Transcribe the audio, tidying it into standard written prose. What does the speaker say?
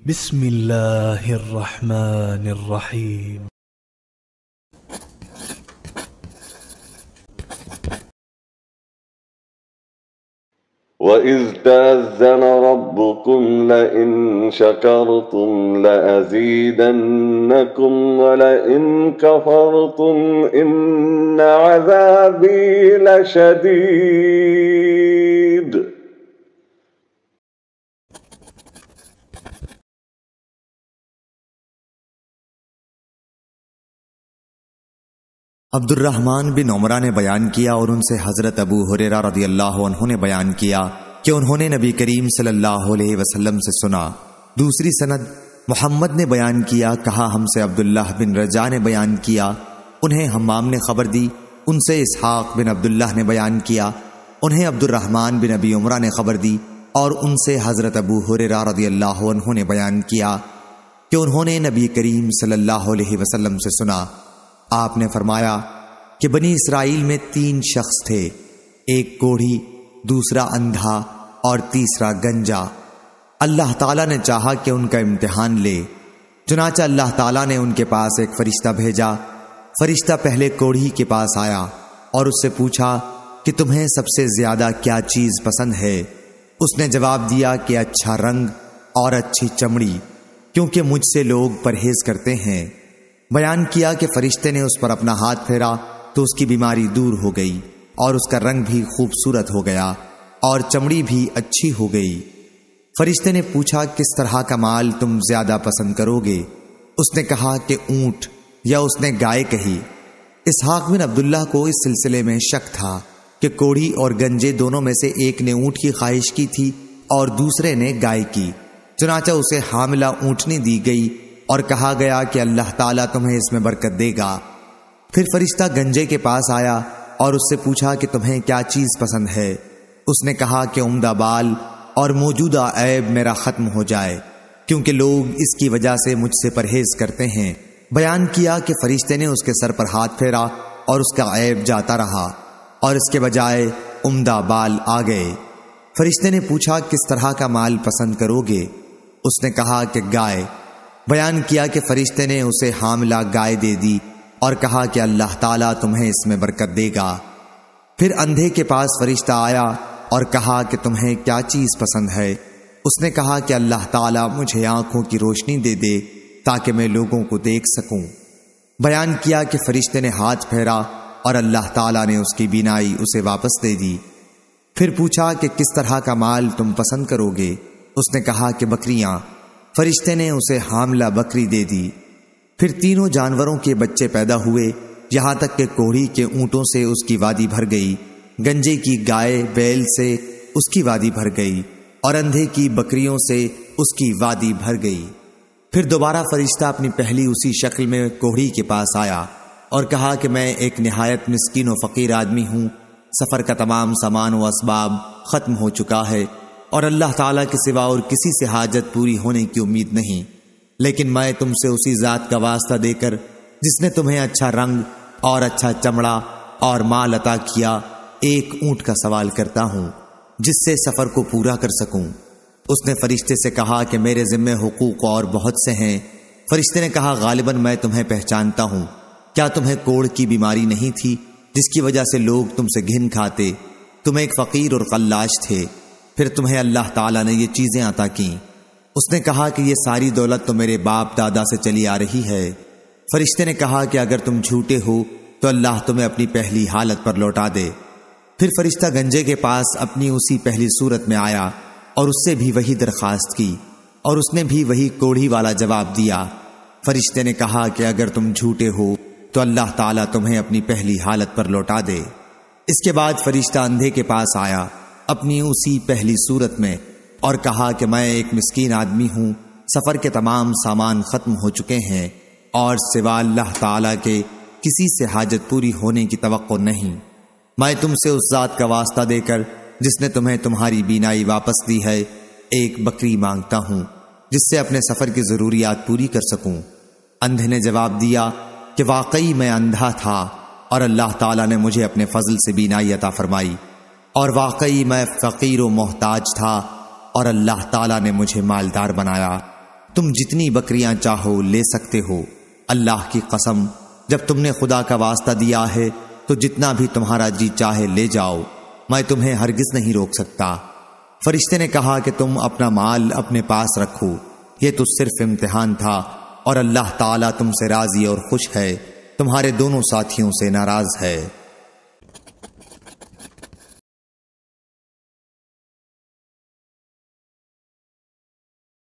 بسم الله الرحمن الرحيم. وَإِذْ تَأَذَّنَ رَبُّكُمْ لَئِن شَكَرْتُمْ لَأَزِيدَنَّكُمْ وَلَئِن كَفَرْتُمْ إِنَّ عَذَابِي لَشَدِيدٌ. عبد الرحمن بن عمرہ نے بیان کیا اور ان سے حضرت ابو ہریرہ رضی اللہ عنہ نے بیان کیا کہ انہوں نے نبی کریم صلی اللہ علیہ وسلم سے سنا۔ دوسری سند محمد نے بیان کیا، کہا ہم سے عبداللہ بن رجاء نے بیان کیا، انہیں حمام نے خبر دی، ان سے اسحاق بن عبداللہ نے بیان کیا، انہیں عبد الرحمن بن ابی عمرہ نے خبر دی، اور ان سے حضرت ابو ہریرہ رضی اللہ عنہ نے بیان کیا کہ انہوں نے نبی کریم صلی اللہ علیہ وسلم سے سنا۔ آپ نے فرمایا کہ بنی اسرائیل میں 3 شخص تھے، ایک کوڑھی، دوسرا اندھا اور تیسرا گنجا۔ اللہ تعالیٰ نے چاہا کہ ان کا امتحان لے، چنانچہ اللہ تعالیٰ نے ان کے پاس ایک فرشتہ بھیجا۔ فرشتہ پہلے کوڑھی کے پاس آیا اور اس سے پوچھا کہ تمہیں سب سے زیادہ کیا چیز پسند ہے؟ اس نے جواب دیا کہ اچھا رنگ اور اچھی چمڑی، کیونکہ مجھ سے لوگ پرہیز کرتے ہیں۔ بیان کیا کہ فرشتے نے اس پر اپنا ہاتھ پھیرا تو اس کی بیماری دور ہو گئی اور اس کا رنگ بھی خوبصورت ہو گیا اور چمڑی بھی اچھی ہو گئی۔ فرشتے نے پوچھا کس طرح کا مال تم زیادہ پسند کرو گے؟ اس نے کہا کہ اونٹ، یا اس نے گائے کہی۔ اسحاق بن عبداللہ کو اس سلسلے میں شک تھا کہ کوڑھی اور گنجے دونوں میں سے ایک نے اونٹ کی خواہش کی تھی اور دوسرے نے گائے کی، چنانچہ اسے حاملہ اونٹنی دی گئی اور کہا گیا کہ اللہ تعالیٰ تمہیں اس میں برکت دے گا۔ پھر فرشتہ گنجے کے پاس آیا اور اس سے پوچھا کہ تمہیں کیا چیز پسند ہے؟ اس نے کہا کہ عمدہ بال اور موجودہ عیب میرا ختم ہو جائے، کیونکہ لوگ اس کی وجہ سے مجھ سے پرہیز کرتے ہیں۔ بیان کیا کہ فرشتے نے اس کے سر پر ہاتھ پھیرا اور اس کا عیب جاتا رہا اور اس کے بجائے عمدہ بال آ گئے۔ فرشتے نے پوچھا کس طرح کا مال پسند کرو گے؟ اس نے کہا کہ گائے۔ بیان کیا کہ فرشتے نے اسے حاملہ گائے دے دی اور کہا کہ اللہ تعالیٰ تمہیں اس میں برکت دے گا۔ پھر اندھے کے پاس فرشتہ آیا اور کہا کہ تمہیں کیا چیز پسند ہے؟ اس نے کہا کہ اللہ تعالیٰ مجھے آنکھوں کی روشنی دے دے تاکہ میں لوگوں کو دیکھ سکوں۔ بیان کیا کہ فرشتے نے ہاتھ پھیرا اور اللہ تعالیٰ نے اس کی بینائی اسے واپس دے دی۔ پھر پوچھا کہ کس طرح کا مال تم پسند کرو گے؟ اس نے کہا کہ بکریاں۔ فرشتے نے اسے حاملہ بکری دے دی۔ پھر تینوں جانوروں کے بچے پیدا ہوئے، یہاں تک کہ کوڑھی کے اونٹوں سے اس کی وادی بھر گئی، گنجے کی گائے بیل سے اس کی وادی بھر گئی اور اندھے کی بکریوں سے اس کی وادی بھر گئی۔ پھر دوبارہ فرشتہ اپنی پہلی اسی شکل میں کوڑھی کے پاس آیا اور کہا کہ میں ایک نہایت مسکین و فقیر آدمی ہوں، سفر کا تمام سامان و اسباب ختم ہو چکا ہے اور اللہ تعالیٰ کے سوا اور کسی سے حاجت پوری ہونے کی امید نہیں، لیکن میں تم سے اسی ذات کا واسطہ دے کر جس نے تمہیں اچھا رنگ اور اچھا چمڑا اور مال عطا کیا، ایک اونٹ کا سوال کرتا ہوں جس سے سفر کو پورا کر سکوں۔ اس نے فرشتے سے کہا کہ میرے ذمہ حقوق اور بہت سے ہیں۔ فرشتے نے کہا غالباً میں تمہیں پہچانتا ہوں، کیا تمہیں کوڑھ کی بیماری نہیں تھی جس کی وجہ سے لوگ تم سے گھن کھاتے؟ تم ایک فقیر اور قلاش تھے، پھر تمہیں اللہ تعالیٰ نے یہ چیزیں عطا کیں۔ اس نے کہا کہ یہ ساری دولت تو میرے باپ دادا سے چلی آ رہی ہے۔ فرشتے نے کہا کہ اگر تم جھوٹے ہو تو اللہ تمہیں اپنی پہلی حالت پر لوٹا دے۔ پھر فرشتہ گنجے کے پاس اپنی اسی پہلی صورت میں آیا اور اس سے بھی وہی درخواست کی اور اس نے بھی وہی کوڑھی والا جواب دیا۔ فرشتے نے کہا کہ اگر تم جھوٹے ہو تو اللہ تعالیٰ تمہیں اپنی پہلی حالت پر لوٹا دے۔ اس کے بعد فرشتہ اندھے کے پاس آیا اپنی اسی پہلی صورت میں اور کہا کہ میں ایک مسکین آدمی ہوں، سفر کے تمام سامان ختم ہو چکے ہیں اور سوا اللہ تعالیٰ کے کسی سے حاجت پوری ہونے کی توقع نہیں۔ میں تم سے اس ذات کا واسطہ دے کر جس نے تمہیں تمہاری بینائی واپس دی ہے، ایک بکری مانگتا ہوں جس سے اپنے سفر کی ضروریات پوری کر سکوں۔ اندھے نے جواب دیا کہ واقعی میں اندھا تھا اور اللہ تعالیٰ نے مجھے اپنے فضل سے بینائی عطا فرمائی، اور واقعی میں فقیر و محتاج تھا اور اللہ تعالیٰ نے مجھے مالدار بنایا۔ تم جتنی بکریاں چاہو لے سکتے ہو، اللہ کی قسم جب تم نے خدا کا واسطہ دیا ہے تو جتنا بھی تمہارا جی چاہے لے جاؤ، میں تمہیں ہرگز نہیں روک سکتا۔ فرشتے نے کہا کہ تم اپنا مال اپنے پاس رکھو، یہ تو صرف امتحان تھا، اور اللہ تعالیٰ تم سے راضی اور خوش ہے، تمہارے دونوں ساتھیوں سے ناراض ہے۔